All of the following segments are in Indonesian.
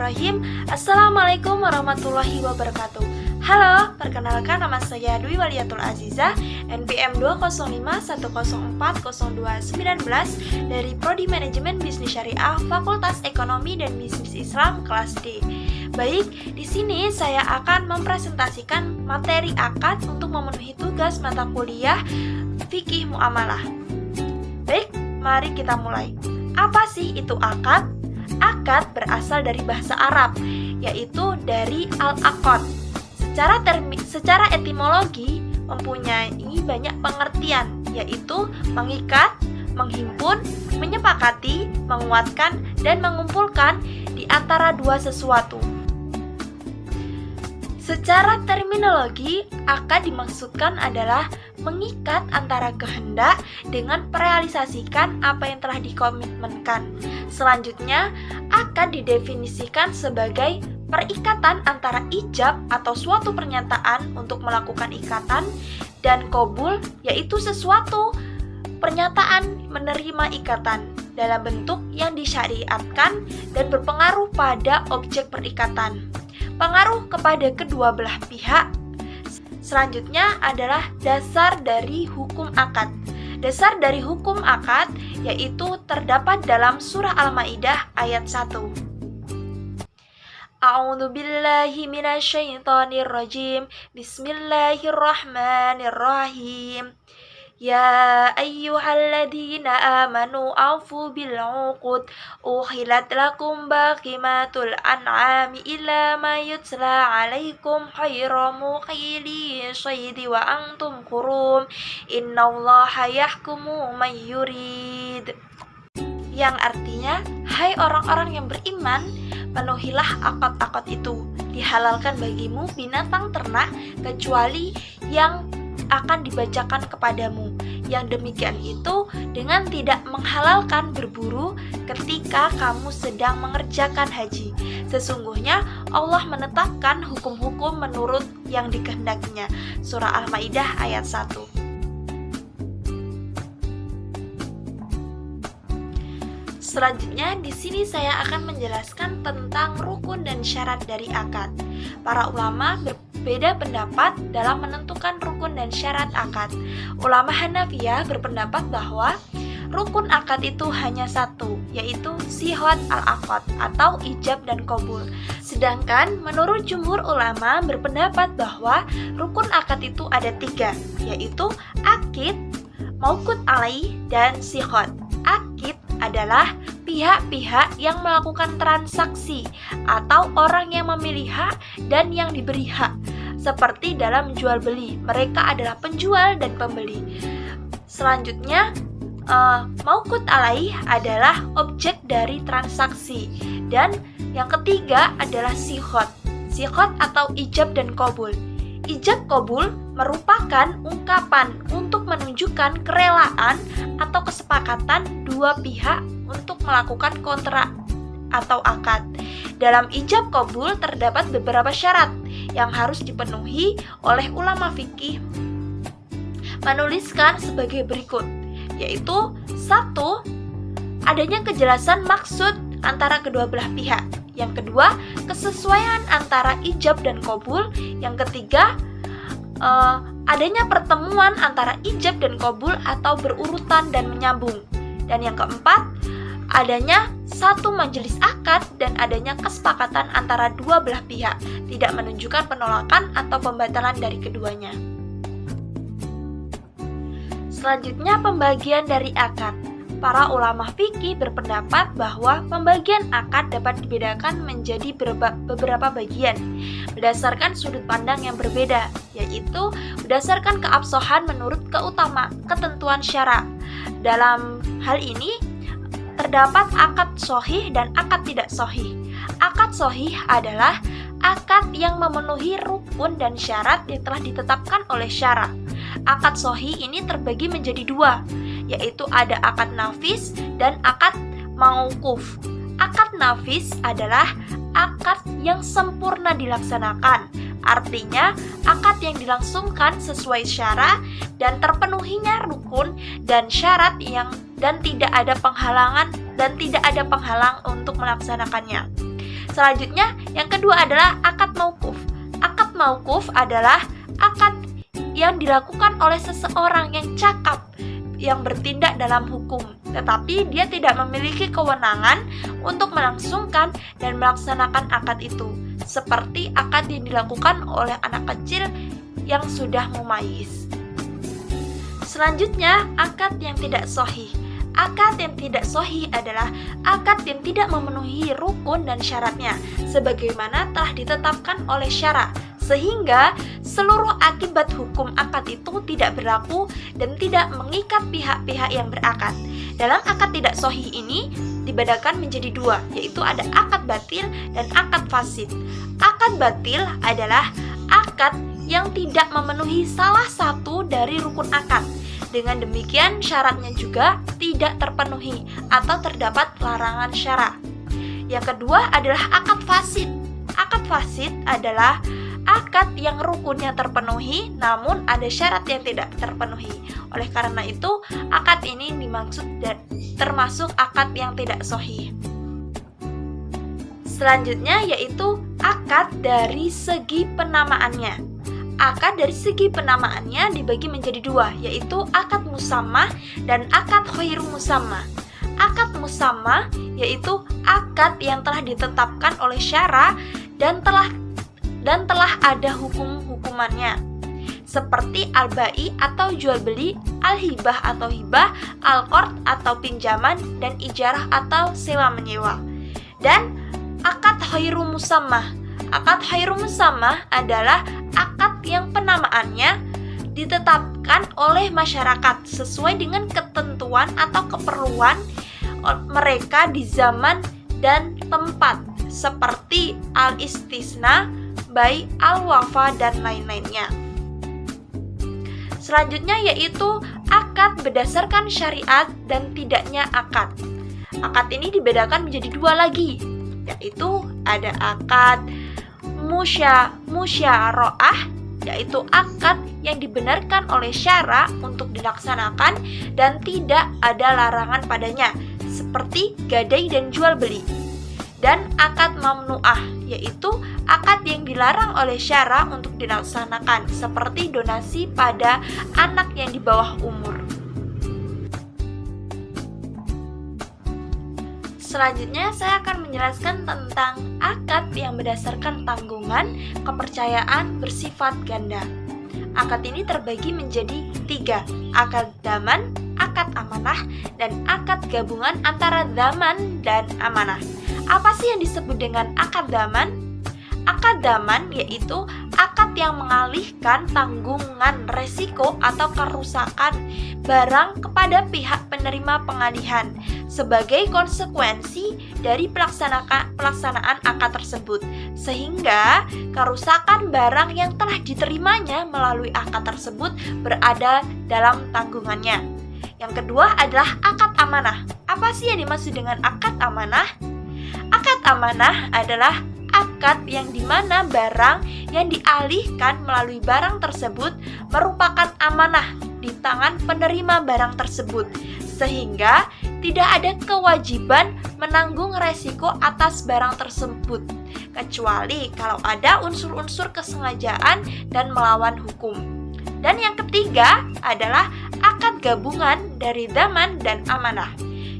Bismillahirrahmanirrahim. Assalamualaikum warahmatullahi wabarakatuh. Halo, perkenalkan nama saya Dwi Waliatul Azizah, NPM 20510402919 dari Prodi Manajemen Bisnis Syariah Fakultas Ekonomi dan Bisnis Islam kelas D. Baik, di sini saya akan mempresentasikan materi akad untuk memenuhi tugas mata kuliah Fikih Muamalah. Baik, mari kita mulai. Apa sih itu akad? Akad berasal dari bahasa Arab, yaitu dari al-aqad. Secara etimologi mempunyai banyak pengertian, yaitu mengikat, menghimpun, menyepakati, menguatkan, dan mengumpulkan di antara dua sesuatu. Secara terminologi, akad dimaksudkan adalah mengikat antara kehendak dengan merealisasikan apa yang telah dikomitmenkan. Selanjutnya, akad didefinisikan sebagai perikatan antara ijab atau suatu pernyataan untuk melakukan ikatan dan qabul, yaitu sesuatu pernyataan menerima ikatan dalam bentuk yang disyariatkan dan berpengaruh pada objek perikatan. Pengaruh kepada kedua belah pihak. Selanjutnya adalah dasar dari hukum akad. Dasar dari hukum akad yaitu terdapat dalam surah Al-Maidah ayat 1. A'udzu billahi minasyaitonir rajim. Bismillahirrahmanirrahim. Ya ayyuhalladzina amanu aufu bil 'uqud uhillat lakum baqimatul an'ami illa ma yutla 'alaikum khairu muqili syaydi wa antum hurum innallaha yahkumu may yurid. Yang artinya, hai orang-orang yang beriman, penuhilah akad-akad itu. Dihalalkan bagimu binatang ternak kecuali yang akan dibacakan kepadamu. Yang demikian itu dengan tidak menghalalkan berburu ketika kamu sedang mengerjakan haji. Sesungguhnya Allah menetapkan hukum-hukum menurut yang dikehendakinya. Surah Al-Maidah ayat 1. Selanjutnya, di sini saya akan menjelaskan tentang rukun dan syarat dari akad. Para ulama berbeda pendapat dalam menentukan rukun dan syarat akad. Ulama Hanafiyah berpendapat bahwa rukun akad itu hanya satu, yaitu sihhat al-aqad atau ijab dan qabul. Sedangkan menurut jumhur ulama berpendapat bahwa rukun akad itu ada tiga, yaitu akid, mauqud alaih, dan sihhat. Akid adalah pihak-pihak yang melakukan transaksi atau orang yang memilih hak dan yang diberi hak. Seperti dalam jual beli, mereka adalah penjual dan pembeli. Selanjutnya, mauqud alaih adalah objek dari transaksi. Dan yang ketiga adalah sihhat. Sihhat atau ijab dan qabul. Ijab qabul merupakan ungkapan untuk menunjukkan kerelaan atau kesepakatan dua pihak untuk melakukan kontrak atau akad. Dalam ijab qabul terdapat beberapa syarat yang harus dipenuhi oleh ulama fikih menuliskan sebagai berikut, yaitu 1. Adanya kejelasan maksud antara kedua belah pihak. Yang kedua, kesesuaian antara ijab dan qabul. Yang ketiga, adanya pertemuan antara ijab dan qabul atau berurutan dan menyambung. Dan yang keempat, adanya satu majelis akad dan adanya kesepakatan antara dua belah pihak, tidak menunjukkan penolakan atau pembatalan dari keduanya. Selanjutnya, pembagian dari akad. Para ulama fikih berpendapat bahwa pembagian akad dapat dibedakan menjadi beberapa bagian berdasarkan sudut pandang yang berbeda, yaitu berdasarkan keabsahan menurut ketentuan syara. Dalam hal ini terdapat akad sahih dan akad tidak sahih. Akad sahih adalah akad yang memenuhi rukun dan syarat yang telah ditetapkan oleh syara. Akad sahih ini terbagi menjadi dua, yaitu ada akad nafis dan akad mauquf. Akad nafis adalah akad yang sempurna dilaksanakan. Artinya, akad yang dilangsungkan sesuai syara dan terpenuhinya rukun dan syarat dan tidak ada penghalang untuk melaksanakannya. Selanjutnya, yang kedua adalah akad mauquf. Akad mauquf adalah akad yang dilakukan oleh seseorang yang cakap, yang bertindak dalam hukum, tetapi dia tidak memiliki kewenangan untuk melangsungkan dan melaksanakan akad itu, seperti akad yang dilakukan oleh anak kecil yang sudah mumayyiz. Selanjutnya, akad yang tidak sahih. Akad yang tidak sahih adalah akad yang tidak memenuhi rukun dan syaratnya, sebagaimana telah ditetapkan oleh syara, sehingga seluruh akibat hukum akad itu tidak berlaku dan tidak mengikat pihak-pihak yang berakad. Dalam akad tidak sahih ini dibedakan menjadi dua, yaitu ada akad batil dan akad fasid. Akad batil adalah akad yang tidak memenuhi salah satu dari rukun akad. Dengan demikian syaratnya juga tidak terpenuhi atau terdapat larangan syara. Yang kedua adalah akad fasid. Akad fasid adalah akad yang rukunnya terpenuhi namun ada syarat yang tidak terpenuhi. Oleh karena itu, akad ini dimaksud dan termasuk akad yang tidak sahih. Selanjutnya yaitu akad dari segi penamaannya. Akad dari segi penamaannya dibagi menjadi dua, yaitu akad musammah dan akad khairu musammah. Akad musammah yaitu akad yang telah ditetapkan oleh syara dan telah ada hukumannya, seperti al-bai atau jual beli, al-hibah atau hibah, al-qard atau pinjaman, dan ijarah atau sewa menyewa. Dan akad khairu musammah. Akad khairu musammah adalah akad yang penamaannya ditetapkan oleh masyarakat sesuai dengan ketentuan atau keperluan mereka di zaman dan tempat, seperti al-istisna, bai, al-wafa, dan lain-lainnya. Selanjutnya yaitu akad berdasarkan syariat dan tidaknya akad. Akad ini dibedakan menjadi dua lagi, yaitu ada akad musyaroah, yaitu akad yang dibenarkan oleh syara untuk dilaksanakan dan tidak ada larangan padanya, seperti gadai dan jual beli. Dan akad mamnu'ah, yaitu akad yang dilarang oleh syara untuk dilaksanakan, seperti donasi pada anak yang di bawah umur. Selanjutnya saya akan menjelaskan tentang akad yang berdasarkan tanggungan, kepercayaan bersifat ganda. Akad ini terbagi menjadi tiga, akad zaman, akad amanah, dan akad gabungan antara zaman dan amanah. Apa sih yang disebut dengan akad zaman? Akad zaman yaitu akad yang mengalihkan tanggungan resiko atau kerusakan barang kepada pihak penerima pengalihan sebagai konsekuensi dari pelaksanaan akad tersebut, sehingga kerusakan barang yang telah diterimanya melalui akad tersebut berada dalam tanggungannya. Yang kedua adalah akad amanah. Apa sih yang dimaksud dengan akad amanah? Akad amanah adalah akad yang dimana barang yang dialihkan melalui barang tersebut merupakan amanah di tangan penerima barang tersebut, sehingga tidak ada kewajiban menanggung resiko atas barang tersebut, kecuali kalau ada unsur-unsur kesengajaan dan melawan hukum. Dan yang ketiga adalah akad gabungan dari zaman dan amanah,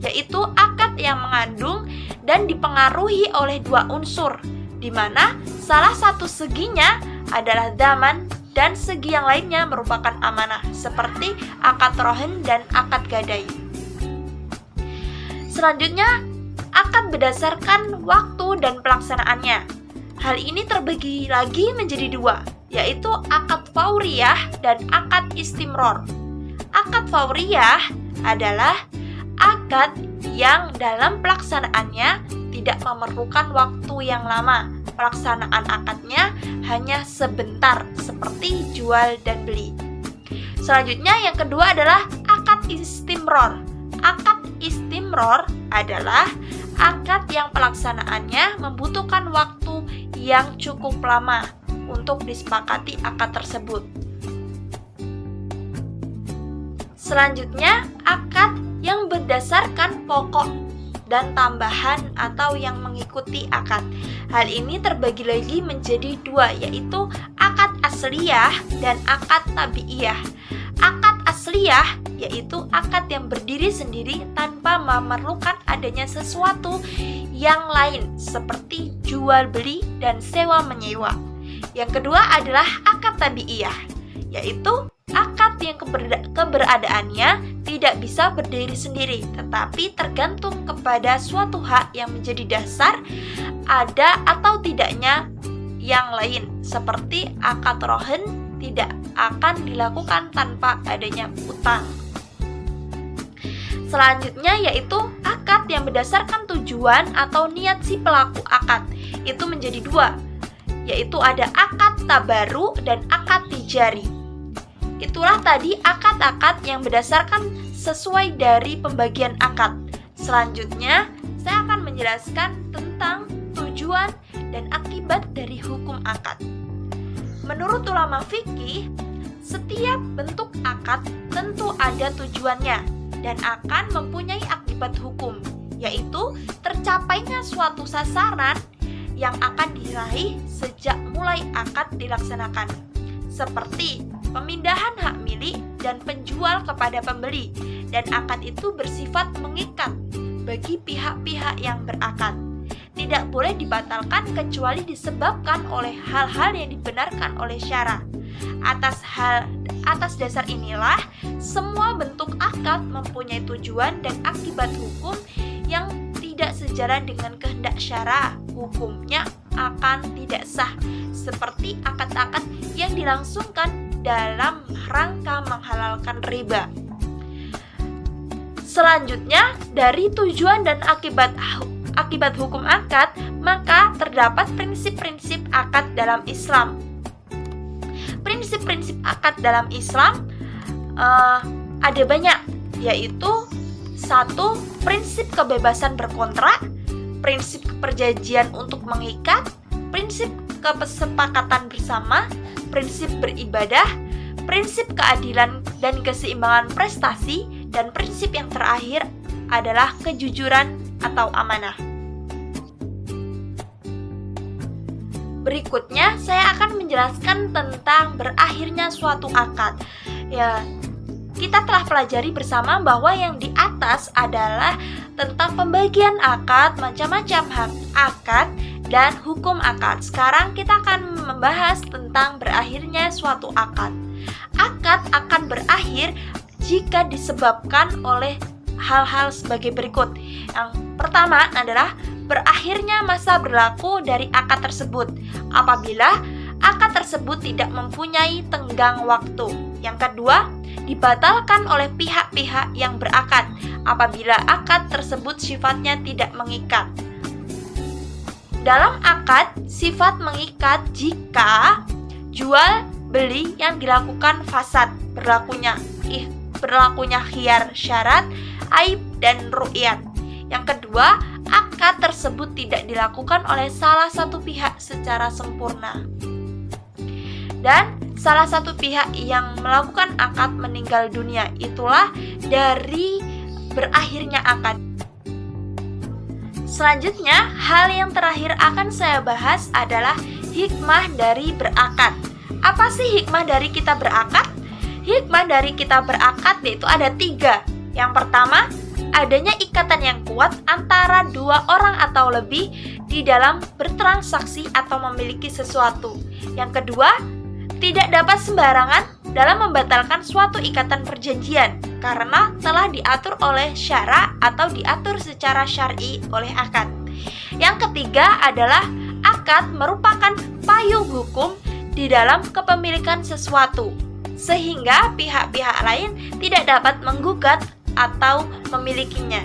yaitu akad yang mengandung dan dipengaruhi oleh dua unsur, di mana salah satu seginya adalah zaman dan segi yang lainnya merupakan amanah, seperti akad rohin dan akad gadai. Selanjutnya, akad berdasarkan waktu dan pelaksanaannya. Hal ini terbagi lagi menjadi dua, yaitu akad fauriyah dan akad istimror. Akad fauriyah adalah akad yang dalam pelaksanaannya tidak memerlukan waktu yang lama. Pelaksanaan akadnya hanya sebentar, seperti jual dan beli. Selanjutnya yang kedua adalah akad istimror. Akad istimror adalah akad yang pelaksanaannya membutuhkan waktu yang cukup lama untuk disepakati akad tersebut. Selanjutnya, akad yang berdasarkan pokok dan tambahan atau yang mengikuti akad. Hal ini terbagi lagi menjadi dua, yaitu akad asliyah dan akad tabi'iyah. Akad asliyah yaitu akad yang berdiri sendiri tanpa memerlukan adanya sesuatu yang lain seperti jual beli dan sewa menyewa. Yang kedua adalah akad tabi'iyah, yaitu akad yang keberadaannya tidak bisa berdiri sendiri, tetapi tergantung kepada suatu hak yang menjadi dasar ada atau tidaknya yang lain, seperti akad rohen tidak akan dilakukan tanpa adanya utang. Selanjutnya yaitu akad yang berdasarkan tujuan atau niat si pelaku akad. Itu menjadi dua, yaitu ada akad tabaru dan akad tijari. Itulah tadi akad-akad yang berdasarkan sesuai dari pembagian akad. Selanjutnya, saya akan menjelaskan tentang tujuan dan akibat dari hukum akad. Menurut ulama fikih, setiap bentuk akad tentu ada tujuannya dan akan mempunyai akibat hukum, yaitu tercapainya suatu sasaran yang akan diraih sejak mulai akad dilaksanakan, seperti pemindahan hak milik dan penjual kepada pembeli, dan akad itu bersifat mengikat bagi pihak-pihak yang berakad. Tidak boleh dibatalkan kecuali disebabkan oleh hal-hal yang dibenarkan oleh syara. Atas dasar inilah semua bentuk akad mempunyai tujuan dan akibat hukum yang tidak sejalan dengan kehendak syara. Hukumnya akan tidak sah, seperti akad-akad yang dilangsungkan dalam rangka menghalalkan riba. Selanjutnya, dari tujuan dan akibat hukum akad, maka terdapat prinsip-prinsip akad dalam Islam. Prinsip-prinsip akad dalam Islam ada banyak, yaitu 1. Prinsip kebebasan berkontrak, prinsip perjanjian untuk mengikat, prinsip kesepakatan bersama, prinsip beribadah, prinsip keadilan dan keseimbangan prestasi, dan prinsip yang terakhir adalah kejujuran atau amanah. Berikutnya, saya akan menjelaskan tentang berakhirnya suatu akad. Kita telah pelajari bersama bahwa yang di atas adalah tentang pembagian akad, macam-macam hak akad, dan hukum akad. Sekarang kita akan membahas tentang berakhirnya suatu akad. Akad akan berakhir jika disebabkan oleh hal-hal sebagai berikut. Yang pertama adalah berakhirnya masa berlaku dari akad tersebut apabila akad tersebut tidak mempunyai tenggang waktu. Yang kedua, dibatalkan oleh pihak-pihak yang berakad apabila akad tersebut sifatnya tidak mengikat. Dalam akad, sifat mengikat jika jual beli yang dilakukan fasad, berlakunya khiyar syarat, aib, dan ru'yat. Yang kedua, akad tersebut tidak dilakukan oleh salah satu pihak secara sempurna, dan salah satu pihak yang melakukan akad meninggal dunia. Itulah dari berakhirnya akad. Selanjutnya, hal yang terakhir akan saya bahas adalah hikmah dari berakad. Apa sih hikmah dari kita berakad? Hikmah dari kita berakad yaitu ada 3. Yang pertama, adanya ikatan yang kuat antara dua orang atau lebih di dalam bertransaksi atau memiliki sesuatu. Yang kedua, tidak dapat sembarangan dalam membatalkan suatu ikatan perjanjian karena telah diatur oleh syara atau diatur secara syar'i oleh akad. Yang ketiga adalah akad merupakan payung hukum di dalam kepemilikan sesuatu, sehingga pihak-pihak lain tidak dapat menggugat atau memilikinya.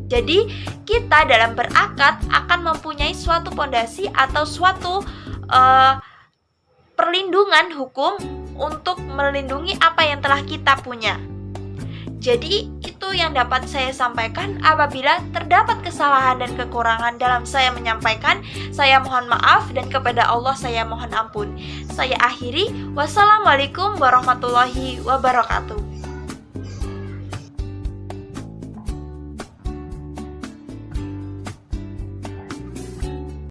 Jadi, kita dalam berakad akan mempunyai suatu pondasi atau suatu perlindungan hukum untuk melindungi apa yang telah kita punya. Jadi, itu yang dapat saya sampaikan. Apabila terdapat kesalahan dan kekurangan dalam saya menyampaikan, saya mohon maaf, dan kepada Allah saya mohon ampun. Saya akhiri. Wassalamualaikum warahmatullahi wabarakatuh.